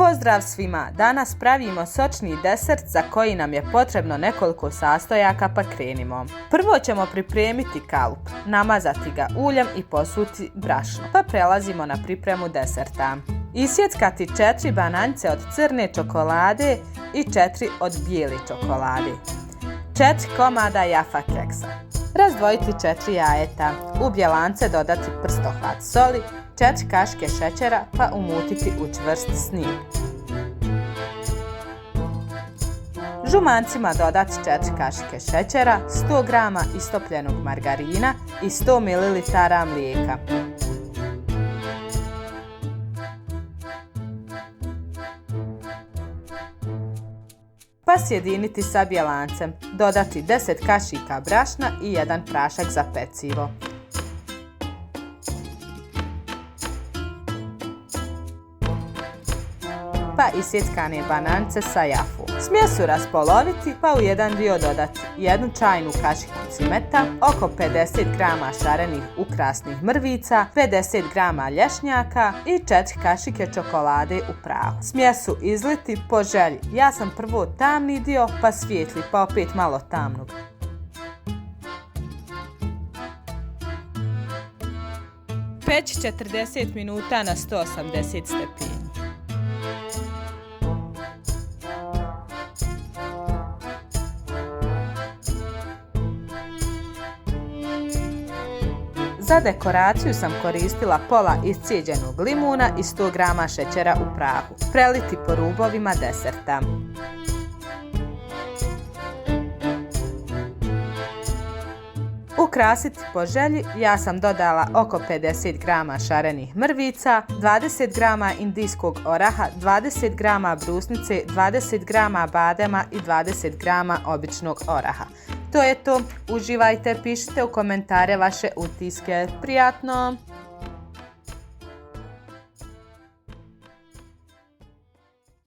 Pozdrav svima! Danas pravimo sočni desert za koji nam je potrebno nekoliko sastojaka, pa krenimo. Prvo ćemo pripremiti kalup, namazati ga uljem i posuti brašno, pa prelazimo na pripremu deserta. Isjeckati 4 bananice od crne čokolade i 4 od bijele čokolade. 4 komada Jaffa keksa. Razdvojiti 4 jajeta. U bjelance dodati prstohvat soli, 4 kašike šećera pa umutiti u čvrst snijeg. Žumancima dodati 4 kašike šećera, 100 g istopljenog margarina i 100 ml mlijeka. Pa sjediniti sa bjelancem, dodati 10 kašika brašna i 1 prašak za pecivo. Pa isjeckane bananice sa jafom. Smjesu raspoloviti pa u jedan dio dodati 1 čajnu kašiku cimeta, oko 50 g šarenih ukrasnih mrvica, 50 g lješnjaka i 4 kašike čokolade u prahu. Smjesu izliti po želji. Ja sam prvo tamni dio pa svijetli pa opet malo tamnog. Peći 40 minuta na 180 stepeni. Za dekoraciju sam koristila pola iscijeđenog limuna i 100 g šećera u prahu. Preliti po rubovima deserta. Ukrasiti po želji, ja sam dodala oko 50 g šarenih mrvica, 20 g indijskog oraha, 20 g brusnice, 20 g badema i 20 g običnog oraha. To je to, uživajte, pišite u komentare vaše utiske. Prijatno!